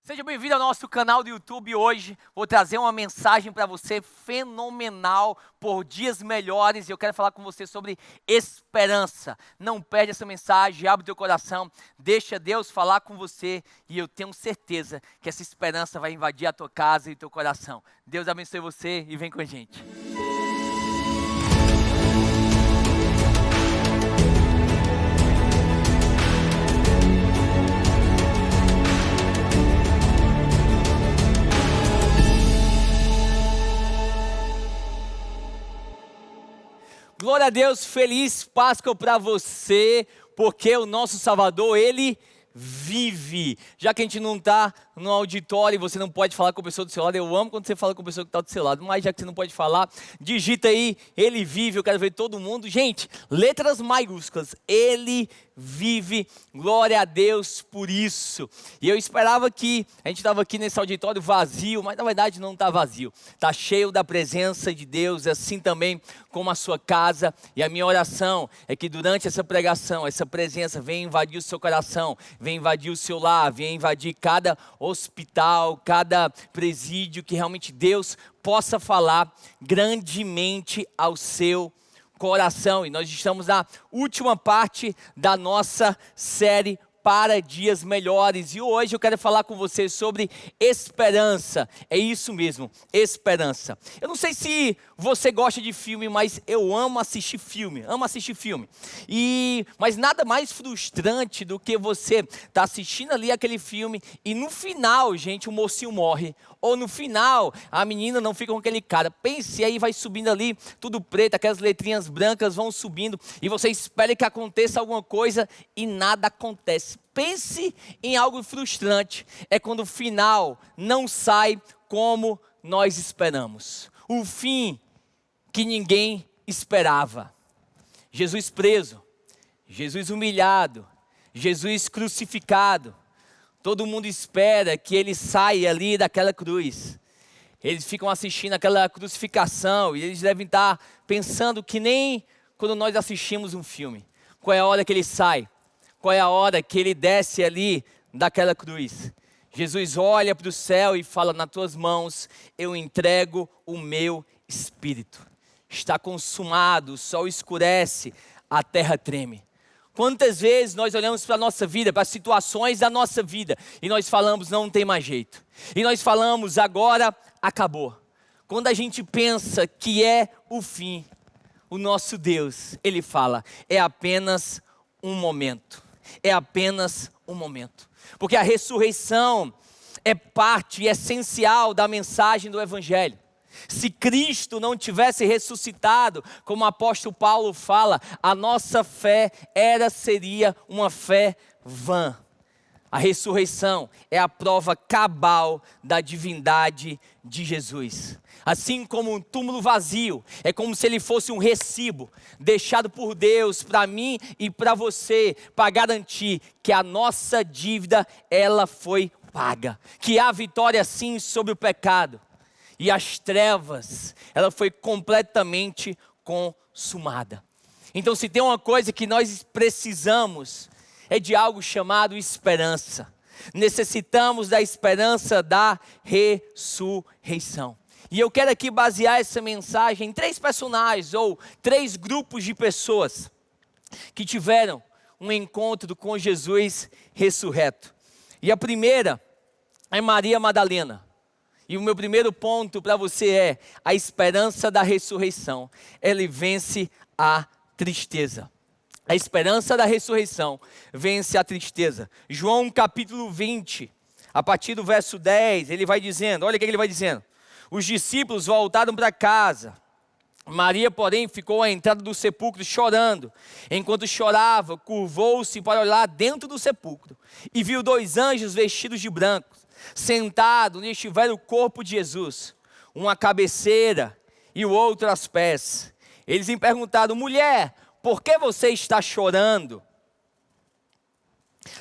Seja bem-vindo ao nosso canal do YouTube. Hoje vou trazer uma mensagem para você fenomenal por dias melhores. E eu quero falar com você sobre esperança. Não perde essa mensagem, abre o teu coração, deixa Deus falar com você. E eu tenho certeza que essa esperança vai invadir a tua casa e o teu coração. Deus abençoe você e vem com a gente. Glória a Deus, feliz Páscoa para você, porque o nosso Salvador, Ele vive. Já que a gente não está no auditório e você não pode falar com a pessoa do seu lado, eu amo quando você fala com a pessoa que está do seu lado, mas já que você não pode falar, digita aí, Ele vive, eu quero ver todo mundo. Gente, letras maiúsculas, Ele vive, glória a Deus por isso. E eu esperava que, a gente estava aqui nesse auditório vazio, mas na verdade não está vazio, está cheio da presença de Deus, assim também como a sua casa. E a minha oração é que durante essa pregação, essa presença venha invadir o seu coração, venha invadir o seu lar, venha invadir cada hospital, cada presídio, que realmente Deus possa falar grandemente ao seu coração. E nós estamos na última parte da nossa série para dias melhores. E hoje eu quero falar com você sobre esperança. É isso mesmo, esperança. Eu não sei se você gosta de filme, mas eu amo assistir filme. Mas nada mais frustrante do que você estar assistindo ali aquele filme e no final, gente, o mocinho morre. Ou no final, a menina não fica com aquele cara. Pense aí, vai subindo ali, tudo preto, aquelas letrinhas brancas vão subindo. E você espera que aconteça alguma coisa e nada acontece. Pense em algo frustrante. É quando o final não sai como nós esperamos. O fim que ninguém esperava. Jesus preso, Jesus humilhado, Jesus crucificado. Todo mundo espera que ele saia ali daquela cruz. Eles ficam assistindo aquela crucificação e eles devem estar pensando que nem quando nós assistimos um filme. Qual é a hora que ele sai? Qual é a hora que ele desce ali daquela cruz? Jesus olha para o céu e fala: nas tuas mãos eu entrego o meu espírito. Está consumado, o sol escurece, a terra treme. Quantas vezes nós olhamos para a nossa vida, para as situações da nossa vida, e nós falamos, não tem mais jeito. E nós falamos, agora acabou. Quando a gente pensa que é o fim, o nosso Deus, Ele fala, é apenas um momento. É apenas um momento. Porque a ressurreição é parte essencial da mensagem do Evangelho. Se Cristo não tivesse ressuscitado, como o apóstolo Paulo fala, a nossa fé seria uma fé vã. A ressurreição é a prova cabal da divindade de Jesus. Assim como um túmulo vazio, é como se ele fosse um recibo deixado por Deus para mim e para você, para garantir que a nossa dívida, ela foi paga. Que há vitória sim sobre o pecado. E as trevas, ela foi completamente consumada. Então, se tem uma coisa que nós precisamos, é de algo chamado esperança. Necessitamos da esperança da ressurreição. E eu quero aqui basear essa mensagem em 3 personagens, ou 3 grupos de pessoas, que tiveram um encontro com Jesus ressurreto. E a primeira é Maria Madalena. E o meu primeiro ponto para você é a esperança da ressurreição. Ela vence a tristeza. A esperança da ressurreição vence a tristeza. João capítulo 20, a partir do verso 10, ele vai dizendo, olha o que ele vai dizendo. Os discípulos voltaram para casa. Maria, porém, ficou à entrada do sepulcro chorando. Enquanto chorava, curvou-se para olhar dentro do sepulcro e viu 2 anjos vestidos de branco, sentado onde estivera o corpo de Jesus, um à cabeceira e o outro aos pés. Eles lhe perguntaram: mulher, por que você está chorando?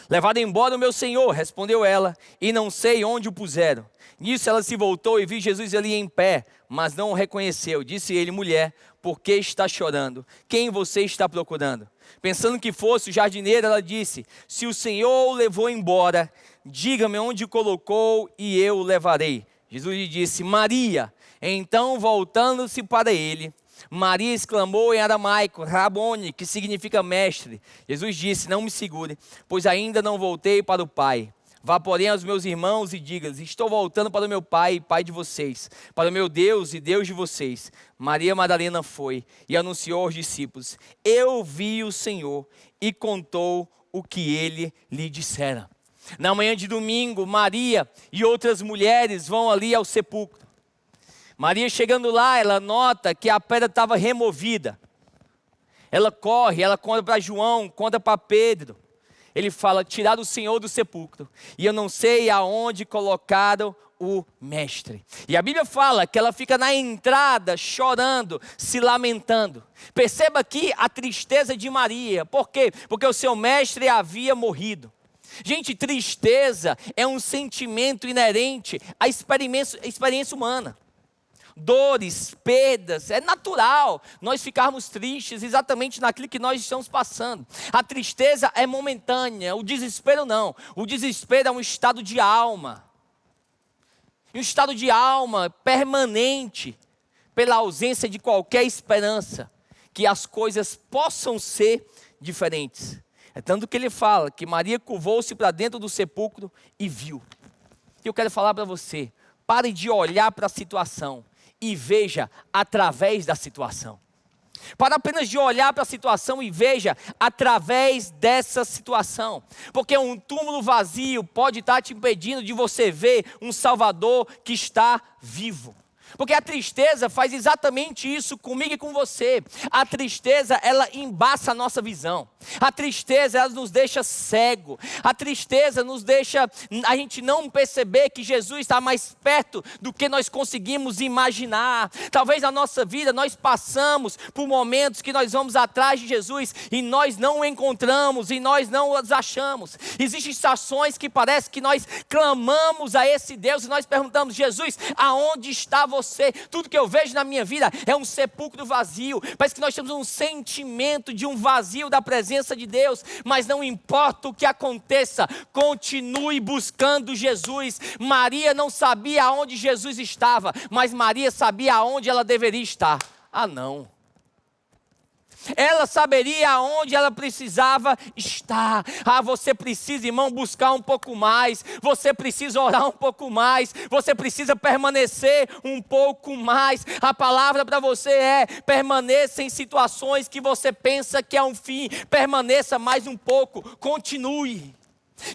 Levado embora o meu Senhor, respondeu ela, e não sei onde o puseram. Nisso ela se voltou e viu Jesus ali em pé, mas não o reconheceu. Disse ele: mulher, por que está chorando? Quem você está procurando? Pensando que fosse o jardineiro, ela disse: se o Senhor o levou embora, diga-me onde o colocou e eu o levarei. Jesus lhe disse: Maria. Então, voltando-se para ele, Maria exclamou em aramaico: Rabone, que significa mestre. Jesus disse: não me segure, pois ainda não voltei para o Pai. Vá, porém, aos meus irmãos e diga-lhes: estou voltando para o meu Pai e Pai de vocês, para o meu Deus e Deus de vocês. Maria Madalena foi e anunciou aos discípulos: eu vi o Senhor, e contou o que ele lhe dissera. Na manhã de domingo, Maria e outras mulheres vão ali ao sepulcro. Maria, chegando lá, ela nota que a pedra estava removida. Ela corre, ela conta para João, conta para Pedro. Ele fala: tiraram o Senhor do sepulcro, e eu não sei aonde colocaram o mestre. E a Bíblia fala que ela fica na entrada chorando, se lamentando. Perceba aqui a tristeza de Maria. Por quê? Porque o seu mestre havia morrido. Gente, tristeza é um sentimento inerente à experiência humana. Dores, perdas, é natural nós ficarmos tristes exatamente naquilo que nós estamos passando. A tristeza é momentânea, o desespero não. O desespero é um estado de alma. Um estado de alma permanente, pela ausência de qualquer esperança que as coisas possam ser diferentes. É tanto que ele fala que Maria curvou-se para dentro do sepulcro e viu. E eu quero falar para você: pare de olhar para a situação e veja através da situação. Para apenas de olhar para a situação e veja através dessa situação. Porque um túmulo vazio pode estar te impedindo de você ver um Salvador que está vivo. Porque a tristeza faz exatamente isso comigo e com você. A tristeza, ela embaça a nossa visão. A tristeza, ela nos deixa cego. A tristeza nos deixa a gente não perceber que Jesus está mais perto do que nós conseguimos imaginar. Talvez na nossa vida nós passamos por momentos que nós vamos atrás de Jesus e nós não o encontramos e nós não os achamos. Existem estações que parece que nós clamamos a esse Deus e nós perguntamos: Jesus, aonde está você? Tudo que eu vejo na minha vida é um sepulcro vazio. Parece que nós temos um sentimento de um vazio da presença de Deus. Mas não importa o que aconteça, continue buscando Jesus. Maria não sabia aonde Jesus estava, mas Maria sabia aonde ela deveria estar. Ah, não. Ela saberia aonde ela precisava estar. Ah, você precisa, irmão, buscar um pouco mais. Você precisa orar um pouco mais. Você precisa permanecer um pouco mais. A palavra para você é: permaneça em situações que você pensa que é um fim. Permaneça mais um pouco. Continue.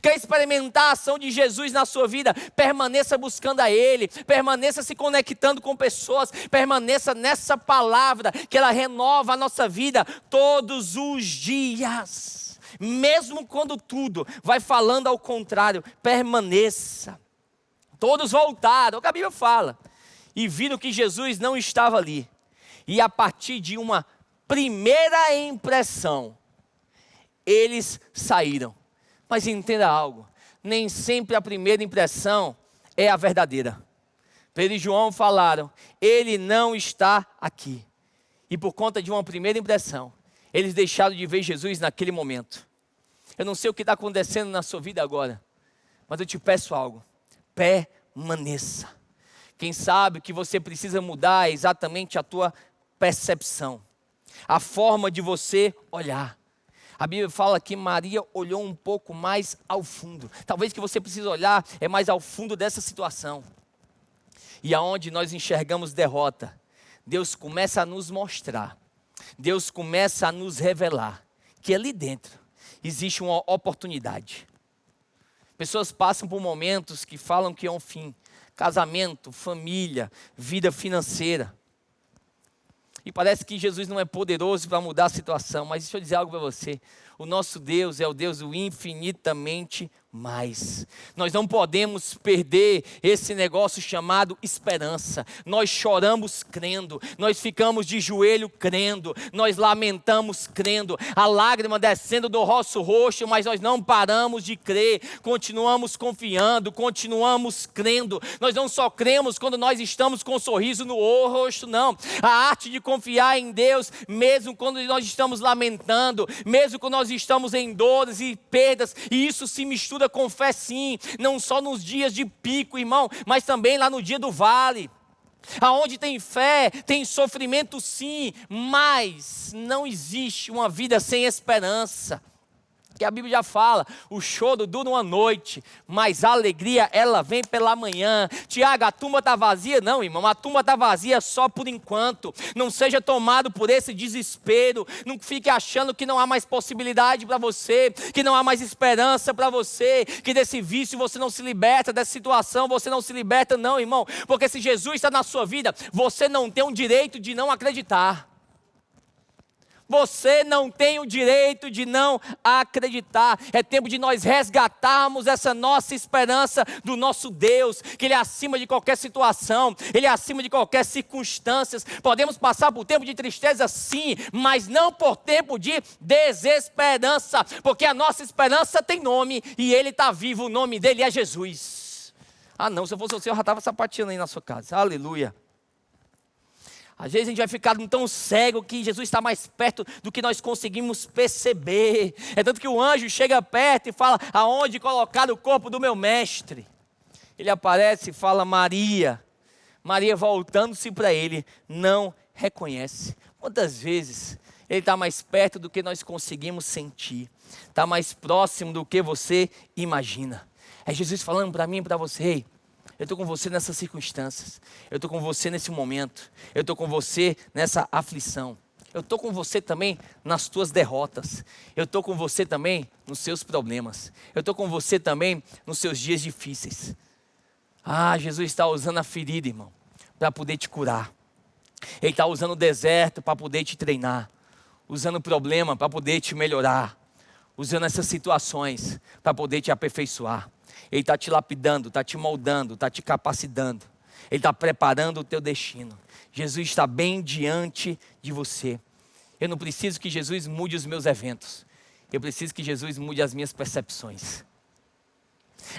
Quer experimentar a ação de Jesus na sua vida? Permaneça buscando a Ele, permaneça se conectando com pessoas, permaneça nessa palavra que ela renova a nossa vida todos os dias. Mesmo quando tudo vai falando ao contrário, permaneça. Todos voltaram, é o que a Bíblia fala, e viram que Jesus não estava ali. E a partir de uma primeira impressão, eles saíram. Mas entenda algo: nem sempre a primeira impressão é a verdadeira. Pedro e João falaram: ele não está aqui. E por conta de uma primeira impressão, eles deixaram de ver Jesus naquele momento. Eu não sei o que está acontecendo na sua vida agora, mas eu te peço algo: permaneça. Quem sabe o que você precisa mudar é exatamente a tua percepção, a forma de você olhar. A Bíblia fala que Maria olhou um pouco mais ao fundo. Talvez que você precise olhar é mais ao fundo dessa situação. E aonde nós enxergamos derrota, Deus começa a nos mostrar, Deus começa a nos revelar que ali dentro existe uma oportunidade. Pessoas passam por momentos que falam que é um fim. Casamento, família, vida financeira. E parece que Jesus não é poderoso para mudar a situação, mas deixa eu dizer algo para você: O nosso Deus é o Deus do infinitamente mais. Nós não podemos perder esse negócio chamado esperança. Nós choramos crendo, nós ficamos de joelho crendo, nós lamentamos crendo, a lágrima descendo do nosso rosto, mas nós não paramos de crer, continuamos confiando, continuamos crendo. Nós não só cremos quando nós estamos com um sorriso no rosto, não. A arte de confiar em Deus, mesmo quando nós estamos lamentando, mesmo quando nós estamos em dores e perdas, e isso se mistura com fé sim, não só nos dias de pico, irmão, mas também lá no dia do vale. Aonde tem fé, tem sofrimento sim, mas não existe uma vida sem esperança. Que a Bíblia já fala, o choro dura uma noite, mas a alegria ela vem pela manhã. Tiago, a tumba está vazia? Não, irmão, a tumba está vazia só por enquanto. Não seja tomado por esse desespero, não fique achando que não há mais possibilidade para você, que não há mais esperança para você, que desse vício você não se liberta, dessa situação você não se liberta, não, irmão, porque se Jesus está na sua vida, você não tem o direito de não acreditar. Você não tem o direito de não acreditar. É tempo de nós resgatarmos essa nossa esperança do nosso Deus, que Ele é acima de qualquer situação, Ele é acima de qualquer circunstância. Podemos passar por tempo de tristeza sim, mas não por tempo de desesperança, porque a nossa esperança tem nome e Ele está vivo, o nome dEle é Jesus. Ah não, se eu fosse você eu já estava sapateando aí na sua casa, aleluia. Às vezes a gente vai ficar tão cego que Jesus está mais perto do que nós conseguimos perceber. É tanto que o anjo chega perto e fala, aonde colocar o corpo do meu mestre? Ele aparece e fala, Maria. Maria, voltando-se para ele, não reconhece. Quantas vezes ele está mais perto do que nós conseguimos sentir. Está mais próximo do que você imagina. É Jesus falando para mim e para você, ei, eu estou com você nessas circunstâncias, eu estou com você nesse momento, eu estou com você nessa aflição, eu estou com você também nas tuas derrotas, eu estou com você também nos seus problemas, eu estou com você também nos seus dias difíceis. Ah, Jesus está usando a ferida, irmão, para poder te curar. Ele está usando o deserto para poder te treinar, usando o problema para poder te melhorar, usando essas situações para poder te aperfeiçoar. Ele está te lapidando, está te moldando, está te capacitando. Ele está preparando o teu destino. Jesus está bem diante de você. Eu não preciso que Jesus mude os meus eventos. Eu preciso que Jesus mude as minhas percepções.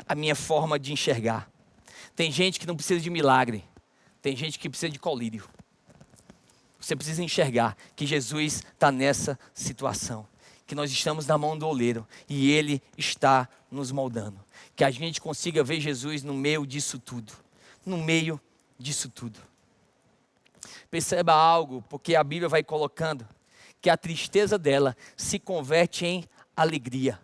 A minha forma de enxergar. Tem gente que não precisa de milagre. Tem gente que precisa de colírio. Você precisa enxergar que Jesus está nessa situação. Que nós estamos na mão do oleiro e Ele está nos moldando. Que a gente consiga ver Jesus no meio disso tudo. No meio disso tudo. Perceba algo, porque a Bíblia vai colocando que a tristeza dela se converte em alegria.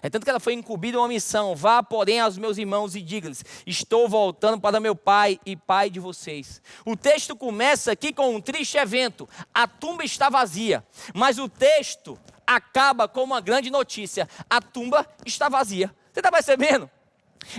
É tanto que ela foi incumbida uma missão. Vá, porém, aos meus irmãos e diga-lhes, estou voltando para meu pai e pai de vocês. O texto começa aqui com um triste evento. A tumba está vazia, mas o texto acaba com uma grande notícia. A tumba está vazia. Você está percebendo?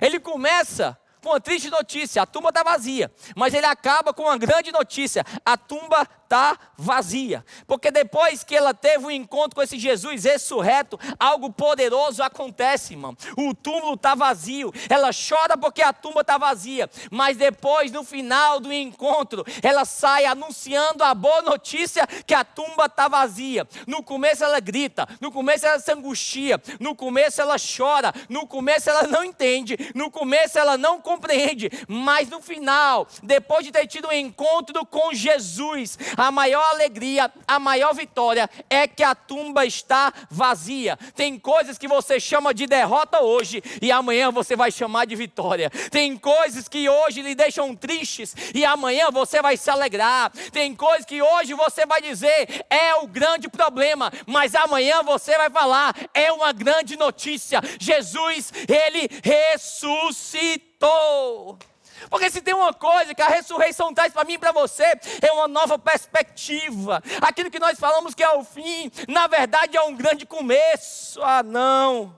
Ele começa com uma triste notícia, a tumba está vazia. Mas ele acaba com uma grande notícia, a tumba está vazia. Porque depois que ela teve um encontro com esse Jesus ressurreto, algo poderoso acontece, irmão. O túmulo está vazio, ela chora porque a tumba está vazia. Mas depois, no final do encontro, ela sai anunciando a boa notícia que a tumba está vazia. No começo ela grita, no começo ela se angustia, no começo ela chora, no começo ela não entende, no começo ela não compreende, mas no final, depois de ter tido um encontro com Jesus, a maior alegria, a maior vitória é que a tumba está vazia. Tem coisas que você chama de derrota hoje e amanhã você vai chamar de vitória. Tem coisas que hoje lhe deixam tristes e amanhã você vai se alegrar. Tem coisas que hoje você vai dizer é o grande problema, mas amanhã você vai falar é uma grande notícia. Jesus, Ele ressuscitou. Porque se tem uma coisa que a ressurreição traz para mim e para você, é uma nova perspectiva. Aquilo que nós falamos que é o fim, na verdade é um grande começo. Ah, não.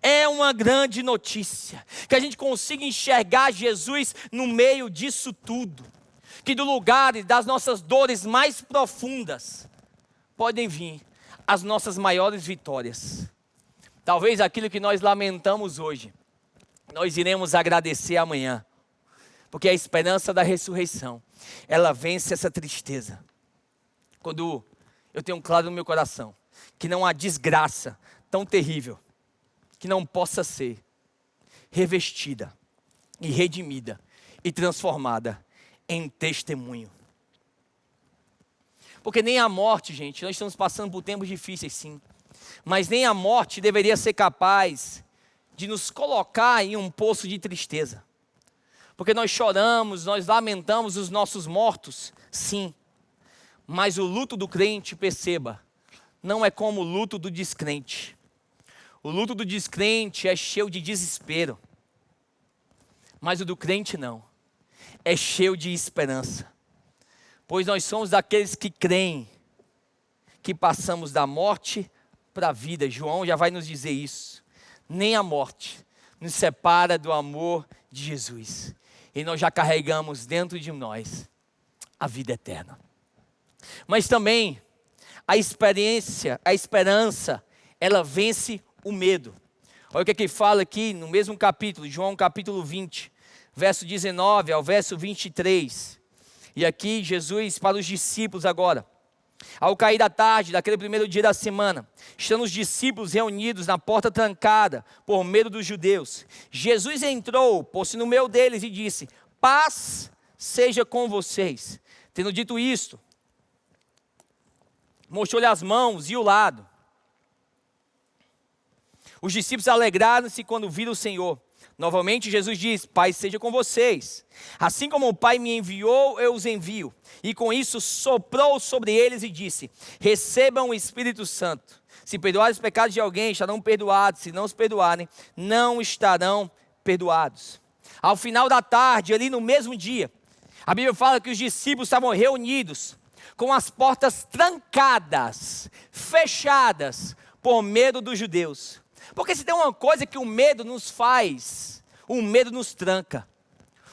É uma grande notícia, que a gente consiga enxergar Jesus no meio disso tudo. Que do lugar das nossas dores mais profundas, podem vir as nossas maiores vitórias. Talvez aquilo que nós lamentamos hoje, nós iremos agradecer amanhã. Porque a esperança da ressurreição, ela vence essa tristeza. Quando eu tenho claro no meu coração que não há desgraça tão terrível que não possa ser revestida e redimida e transformada em testemunho. Porque nem a morte, gente, nós estamos passando por tempos difíceis, sim. Mas nem a morte deveria ser capaz de nos colocar em um poço de tristeza. Porque nós choramos, nós lamentamos os nossos mortos, sim. Mas o luto do crente, perceba, não é como o luto do descrente. O luto do descrente é cheio de desespero. Mas o do crente não. É cheio de esperança. Pois nós somos daqueles que creem que passamos da morte para a vida. João já vai nos dizer isso. Nem a morte nos separa do amor de Jesus. E nós já carregamos dentro de nós a vida eterna. Mas também a esperança, ela vence o medo. Olha o que fala aqui no mesmo capítulo, João capítulo 20, verso 19 ao verso 23. E aqui Jesus para os discípulos agora. Ao cair da tarde, daquele primeiro dia da semana, estando os discípulos reunidos na porta trancada, por medo dos judeus, Jesus entrou, pôs-se no meio deles e disse: paz seja com vocês. Tendo dito isto, mostrou-lhe as mãos e o lado. Os discípulos alegraram-se quando viram o Senhor. Novamente Jesus diz: paz seja com vocês. Assim como o Pai me enviou, eu os envio. E com isso soprou sobre eles e disse: recebam o Espírito Santo. Se perdoarem os pecados de alguém, estarão perdoados. Se não os perdoarem, não estarão perdoados. Ao final da tarde, ali no mesmo dia, a Bíblia fala que os discípulos estavam reunidos, com as portas trancadas, fechadas, por medo dos judeus. Porque se tem uma coisa que o medo nos faz, o medo nos tranca.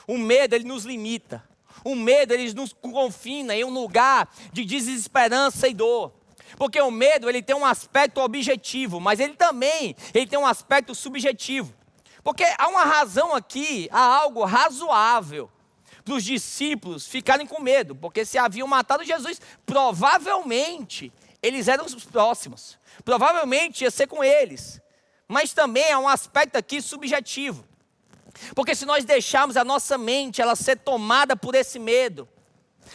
O medo, ele nos limita. O medo, ele nos confina em um lugar de desesperança e dor. Porque o medo, ele tem um aspecto objetivo, mas ele também tem um aspecto subjetivo. Porque há uma razão aqui, há algo razoável para os discípulos ficarem com medo. Porque se haviam matado Jesus, provavelmente eles eram os próximos. Provavelmente ia ser com eles. Mas também há um aspecto aqui subjetivo. Porque se nós deixarmos a nossa mente ela ser tomada por esse medo,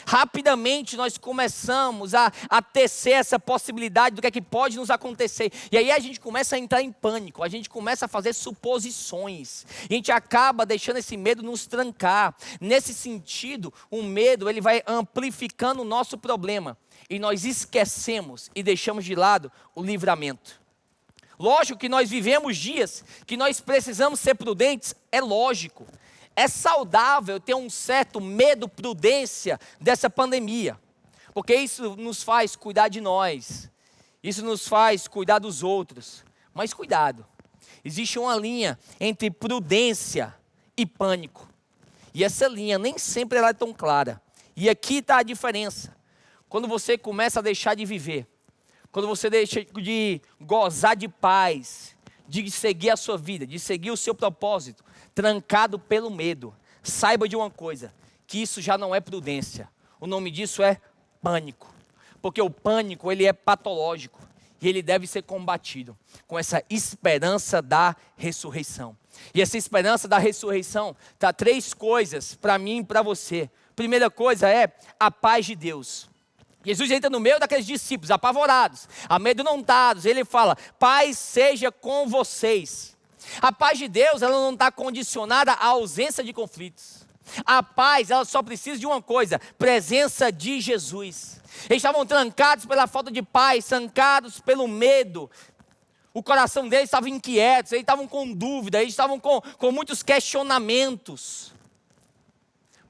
rapidamente nós começamos a tecer essa possibilidade do que é que pode nos acontecer. E aí a gente começa a entrar em pânico, a gente começa a fazer suposições. E a gente acaba deixando esse medo nos trancar. Nesse sentido, o medo ele vai amplificando o nosso problema. E nós esquecemos e deixamos de lado o livramento. Lógico que nós vivemos dias que nós precisamos ser prudentes, é lógico. É saudável ter um certo medo, prudência dessa pandemia. Porque isso nos faz cuidar de nós. Isso nos faz cuidar dos outros. Mas cuidado, existe uma linha entre prudência e pânico. E essa linha nem sempre ela é tão clara. E aqui está a diferença. Quando você começa a deixar de viver, quando você deixa de gozar de paz, de seguir a sua vida, de seguir o seu propósito, trancado pelo medo, saiba de uma coisa, que isso já não é prudência. O nome disso é pânico. Porque o pânico, ele é patológico. E ele deve ser combatido com essa esperança da ressurreição. E essa esperança da ressurreição tá 3 coisas para mim e para você. Primeira coisa é a paz de Deus. Jesus entra no meio daqueles discípulos apavorados, amedrontados. Ele fala: paz seja com vocês. A paz de Deus, ela não está condicionada à ausência de conflitos. A paz, ela só precisa de uma coisa: presença de Jesus. Eles estavam trancados pela falta de paz, trancados pelo medo. O coração deles estava inquieto, eles estavam com dúvida, eles estavam com muitos questionamentos.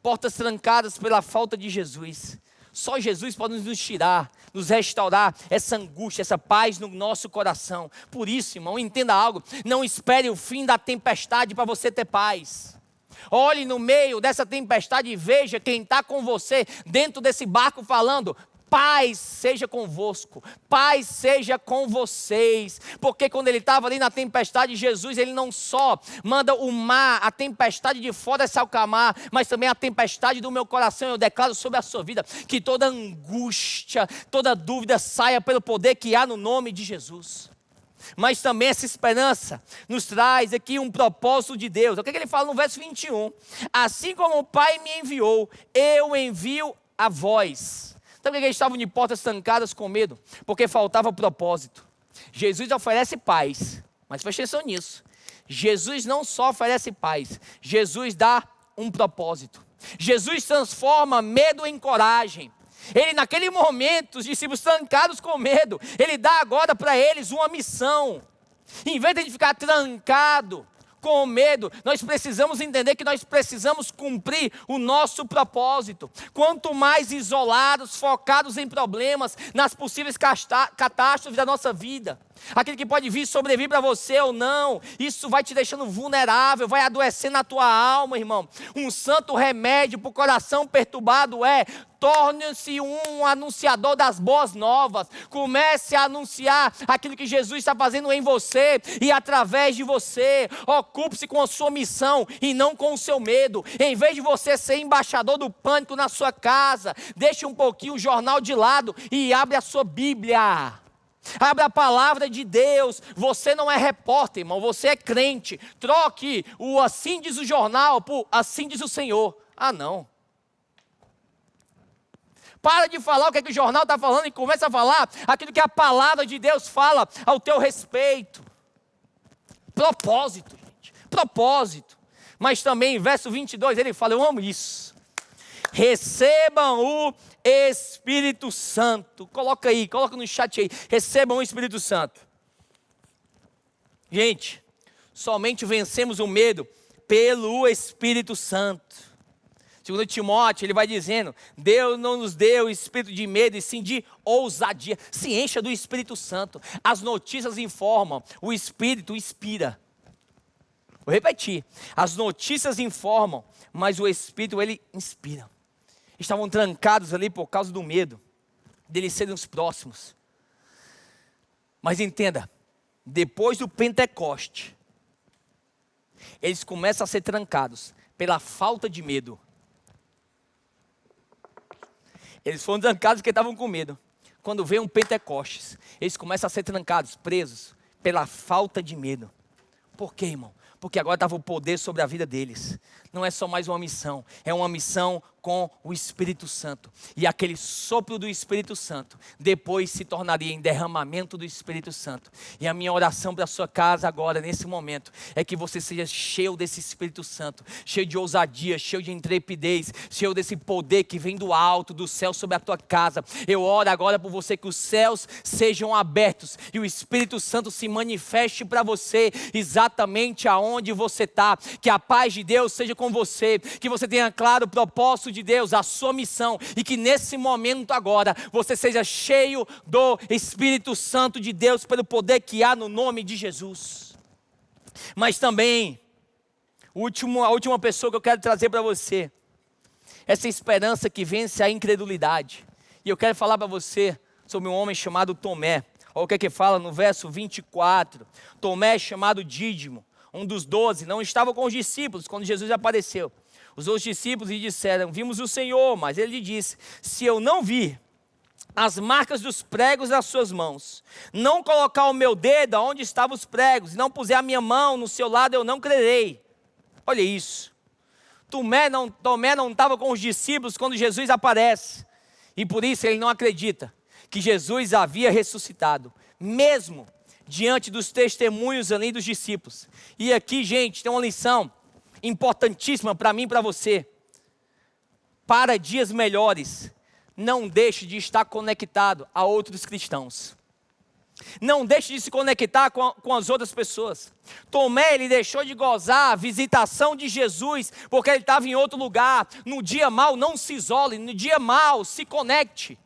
Portas trancadas pela falta de Jesus. Só Jesus pode nos tirar, nos restaurar essa angústia, essa paz no nosso coração. Por isso, irmão, entenda algo. Não espere o fim da tempestade para você ter paz. Olhe no meio dessa tempestade e veja quem está com você dentro desse barco falando: paz seja convosco, paz seja com vocês. Porque quando ele estava ali na tempestade, Jesus, ele não só manda o mar, a tempestade de fora se acalmar, mas também a tempestade do meu coração. Eu declaro sobre a sua vida que toda angústia, toda dúvida saia pelo poder que há no nome de Jesus. Mas também essa esperança nos traz aqui um propósito de Deus. O que ele fala no verso 21? Assim como o Pai me enviou, eu envio a vós. Sabe por que eles estavam de portas trancadas com medo? Porque faltava propósito. Jesus oferece paz, mas preste atenção nisso. Jesus não só oferece paz, Jesus dá um propósito. Jesus transforma medo em coragem. Ele, naquele momento, os discípulos trancados com medo, ele dá agora para eles uma missão. Em vez de a gente ficar trancado com medo, nós precisamos entender que nós precisamos cumprir o nosso propósito. Quanto mais isolados, focados em problemas, nas possíveis catástrofes da nossa vida, aquilo que pode vir sobreviver para você ou não, isso vai te deixando vulnerável, vai adoecendo a tua alma, irmão. Um santo remédio para o coração perturbado é: torne-se um anunciador das boas novas. Comece a anunciar aquilo que Jesus está fazendo em você e através de você. Ocupe-se com a sua missão e não com o seu medo. Em vez de você ser embaixador do pânico na sua casa, deixe um pouquinho o jornal de lado e abre a sua Bíblia. Abra a palavra de Deus. Você não é repórter, irmão, você é crente. Troque o assim diz o jornal por assim diz o Senhor. Ah, não. Para de falar o que o jornal está falando e começa a falar aquilo que a palavra de Deus fala ao teu respeito. Propósito, gente, propósito. Mas também, verso 22, ele fala, eu amo isso. Recebam o Espírito Santo. Coloca aí, coloca no chat aí. Recebam o Espírito Santo. Gente, somente vencemos o medo pelo Espírito Santo. Segundo Timóteo, ele vai dizendo, Deus não nos deu espírito de medo, e sim de ousadia. Se encha do Espírito Santo. As notícias informam, o Espírito inspira. Vou repetir, as notícias informam, mas o Espírito, ele inspira. Estavam trancados ali por causa do medo, deles serem os próximos. Mas entenda, depois do Pentecoste, eles começam a ser trancados pela falta de medo. Eles foram trancados porque estavam com medo. Quando veio um Pentecostes, eles começam a ser trancados, presos, pela falta de medo. Por quê, irmão? Porque agora estava o poder sobre a vida deles. Não é só mais uma missão, é uma missão com o Espírito Santo. E aquele sopro do Espírito Santo, depois se tornaria em derramamento do Espírito Santo. E a minha oração para a sua casa agora, nesse momento, é que você seja cheio desse Espírito Santo, cheio de ousadia, cheio de intrepidez, cheio desse poder que vem do alto, do céu sobre a tua casa. Eu oro agora por você que os céus sejam abertos e o Espírito Santo se manifeste para você exatamente aonde você está. Que a paz de Deus seja com você, que você tenha claro o propósito de Deus, a sua missão, e que nesse momento agora você seja cheio do Espírito Santo de Deus pelo poder que há no nome de Jesus. Mas também a última pessoa que eu quero trazer para você, essa esperança que vence a incredulidade. E eu quero falar para você sobre um homem chamado Tomé. Olha o que fala no verso 24. Tomé, chamado Dídimo, um dos 12, não estava com os discípulos quando Jesus apareceu. Os outros discípulos lhe disseram, vimos o Senhor, mas ele lhe disse, se eu não vir as marcas dos pregos nas suas mãos, não colocar o meu dedo onde estavam os pregos, e não puser a minha mão no seu lado, eu não crerei. Olha isso. Tomé não estava com os discípulos quando Jesus aparece, e por isso ele não acredita que Jesus havia ressuscitado, mesmo diante dos testemunhos ali dos discípulos. E aqui, gente, tem uma lição importantíssima para mim e para você. Para dias melhores, não deixe de estar conectado a outros cristãos. Não deixe de se conectar com as outras pessoas. Tomé, ele deixou de gozar a visitação de Jesus, porque ele estava em outro lugar. No dia mau, não se isole. No dia mau, se conecte.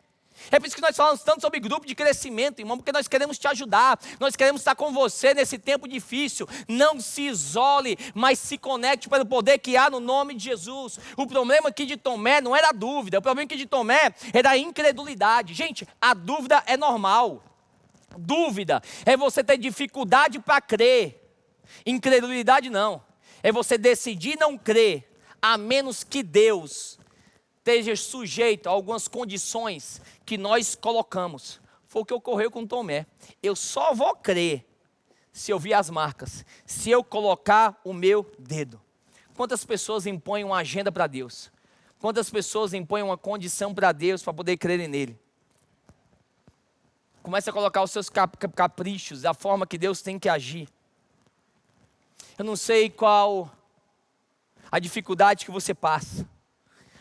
É por isso que nós falamos tanto sobre grupo de crescimento, irmão, porque nós queremos te ajudar, nós queremos estar com você nesse tempo difícil. Não se isole, mas se conecte pelo poder que há no nome de Jesus. O problema aqui de Tomé não era a dúvida, o problema aqui de Tomé era a incredulidade. Gente, a dúvida é normal. Dúvida é você ter dificuldade para crer. Incredulidade não. É você decidir não crer, a menos que Deus esteja sujeito a algumas condições que nós colocamos. Foi o que ocorreu com Tomé. Eu só vou crer se eu vir as marcas, se eu colocar o meu dedo. Quantas pessoas impõem uma agenda para Deus? Quantas pessoas impõem uma condição para Deus para poder crerem nele? Comece a colocar os seus caprichos, a forma que Deus tem que agir. Eu não sei qual a dificuldade que você passa.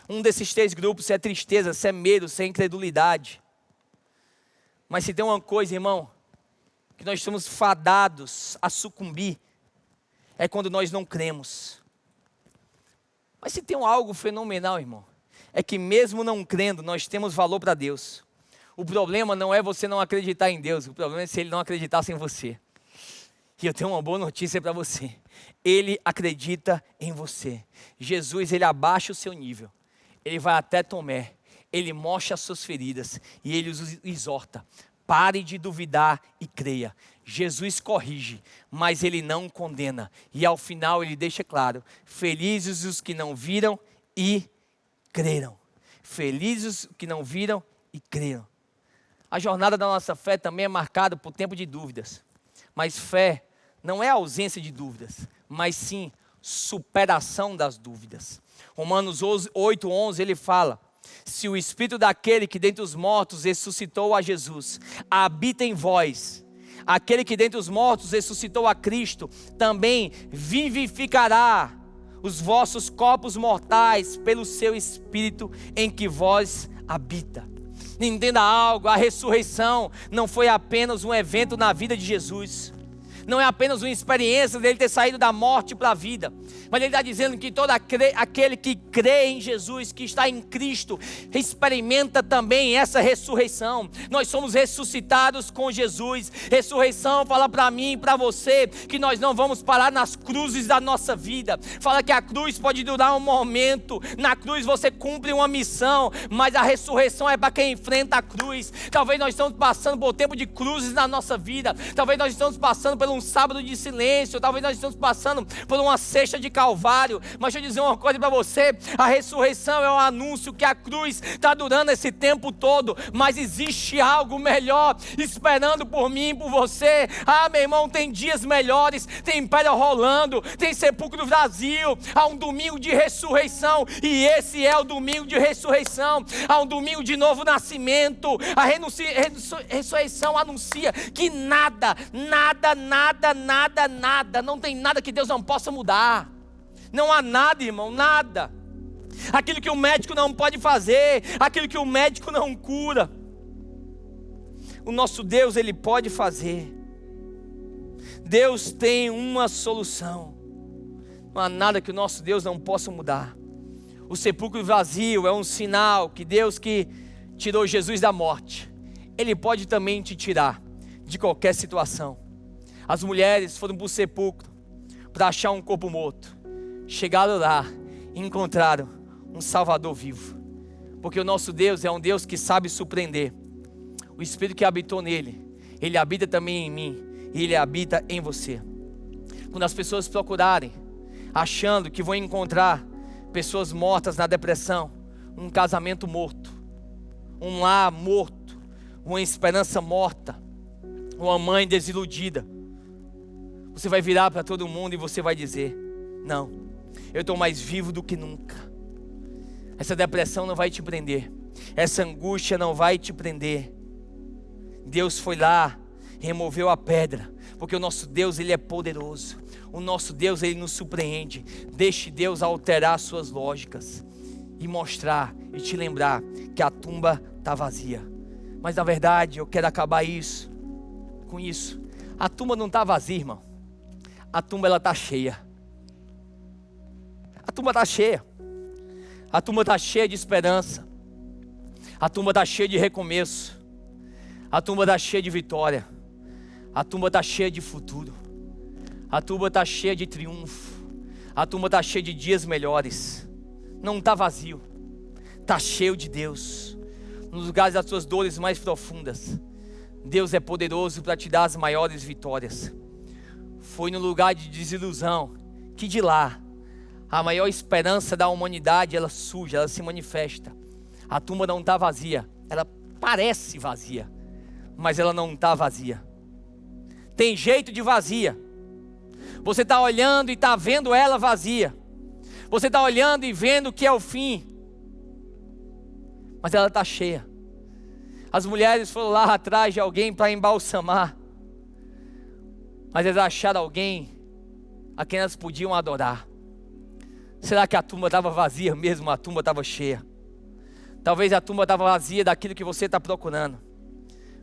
Um desses 3 grupos, se é tristeza, se é medo, se é incredulidade. Mas se tem uma coisa, irmão, que nós estamos fadados a sucumbir, é quando nós não cremos. Mas se tem algo fenomenal, irmão, é que mesmo não crendo, nós temos valor para Deus. O problema não é você não acreditar em Deus, o problema é se Ele não acreditasse em você. E eu tenho uma boa notícia para você. Ele acredita em você. Jesus, Ele abaixa o seu nível. Ele vai até Tomé. Ele mostra as suas feridas. E Ele os exorta. Pare de duvidar e creia. Jesus corrige, mas Ele não condena. E ao final Ele deixa claro: felizes os que não viram e creram. Felizes os que não viram e creram. A jornada da nossa fé também é marcada por tempo de dúvidas. Mas fé não é ausência de dúvidas, mas sim superação das dúvidas. Romanos 8:11 ele fala: se o Espírito daquele que dentre os mortos ressuscitou a Jesus habita em vós, aquele que dentre os mortos ressuscitou a Cristo também vivificará os vossos corpos mortais pelo seu Espírito em que vós habita. Entenda algo, a ressurreição não foi apenas um evento na vida de Jesus. Não é apenas uma experiência dele ter saído da morte para a vida, mas ele está dizendo que todo aquele que crê em Jesus, que está em Cristo, experimenta também essa ressurreição. Nós somos ressuscitados com Jesus. Ressurreição fala para mim e para você que nós não vamos parar nas cruzes da nossa vida. Fala que a cruz pode durar um momento, na cruz você cumpre uma missão, mas a ressurreição é para quem enfrenta a cruz. Talvez nós estamos passando por tempo de cruzes na nossa vida, talvez nós estamos passando por um sábado de silêncio, talvez nós estamos passando por uma sexta de Calvário, mas deixa eu dizer uma coisa para você: a ressurreição é um anúncio que a cruz está durando esse tempo todo, mas existe algo melhor esperando por mim e por você. Ah, meu irmão, tem dias melhores, tem império rolando, tem sepulcro vazio, há um domingo de ressurreição, e esse é o domingo de ressurreição. Há um domingo de novo nascimento. A ressurreição anuncia que nada, não tem nada que Deus não possa mudar. Não há nada, irmão, nada. Aquilo que o médico não pode fazer, aquilo que o médico não cura, o nosso Deus, Ele pode fazer. Deus tem uma solução. Não há nada que o nosso Deus não possa mudar. O sepulcro vazio é um sinal que Deus, que tirou Jesus da morte, Ele pode também te tirar de qualquer situação. As mulheres foram para o sepulcro para achar um corpo morto. Chegaram lá e encontraram um Salvador vivo. Porque o nosso Deus é um Deus que sabe surpreender. O Espírito que habitou nele, Ele habita também em mim, e Ele habita em você. Quando as pessoas procurarem, achando que vão encontrar pessoas mortas na depressão, um casamento morto, um lar morto, uma esperança morta, uma mãe desiludida, você vai virar para todo mundo e você vai dizer: não, eu estou mais vivo do que nunca. Essa depressão não vai te prender, essa angústia não vai te prender. Deus foi lá, removeu a pedra, porque o nosso Deus, Ele é poderoso. O nosso Deus, Ele nos surpreende. Deixe Deus alterar suas lógicas e mostrar e te lembrar que a tumba está vazia. Mas na verdade eu quero acabar com isso. A tumba não está vazia, irmão. A tumba, ela está cheia. A tumba está cheia. A tumba está cheia de esperança. A tumba está cheia de recomeço. A tumba está cheia de vitória. A tumba está cheia de futuro. A tumba está cheia de triunfo. A tumba está cheia de dias melhores. Não está vazio. Está cheio de Deus. Nos lugares das suas dores mais profundas, Deus é poderoso para te dar as maiores vitórias. Foi no lugar de desilusão que de lá a maior esperança da humanidade ela surge, ela se manifesta. A tumba não está vazia. Ela parece vazia, mas ela não está vazia. Tem jeito de vazia. Você está olhando e está vendo ela vazia. Você está olhando e vendo que é o fim, mas ela está cheia. As mulheres foram lá atrás de alguém para embalsamar, mas eles acharam alguém a quem elas podiam adorar. Será que a tumba estava vazia mesmo? A tumba estava cheia. Talvez a tumba estava vazia daquilo que você está procurando,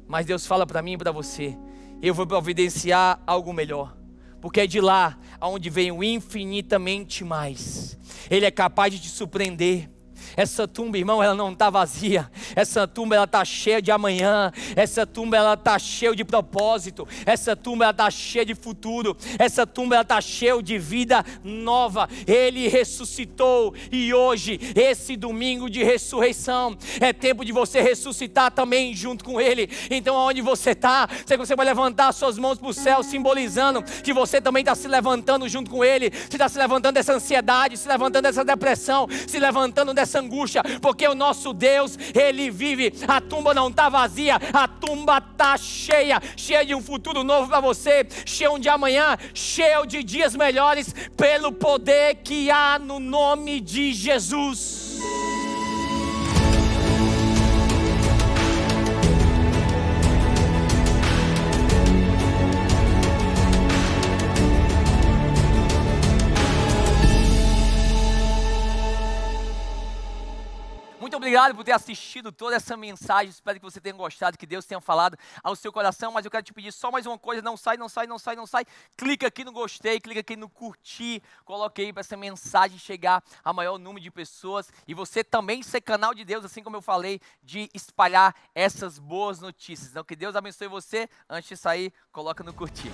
mas Deus fala para mim e para você: eu vou providenciar algo melhor, porque é de lá aonde vem o infinitamente mais. Ele é capaz de te surpreender. Essa tumba, irmão, ela não está vazia. Essa tumba, ela está cheia de amanhã. Essa tumba, ela está cheia de propósito. Essa tumba, ela está cheia de futuro. Essa tumba, ela está cheia de vida nova. Ele ressuscitou e hoje, esse domingo de ressurreição, é tempo de você ressuscitar também junto com Ele. Então, aonde você está, você vai levantar suas mãos para o céu, simbolizando que você também está se levantando junto com Ele. Você está se levantando dessa ansiedade, se levantando dessa depressão, se levantando dessa angústia, porque o nosso Deus, Ele vive. A tumba não está vazia, a tumba está cheia, cheia de um futuro novo para você, cheio de amanhã, cheio de dias melhores, pelo poder que há no nome de Jesus. Muito obrigado por ter assistido toda essa mensagem. Espero que você tenha gostado, que Deus tenha falado ao seu coração. Mas eu quero te pedir só mais uma coisa: não sai. Clica aqui no gostei, clica aqui no curtir. Coloque aí para essa mensagem chegar a maior número de pessoas. E você também ser canal de Deus, assim como eu falei, de espalhar essas boas notícias. Então que Deus abençoe você. Antes de sair, coloca no curtir.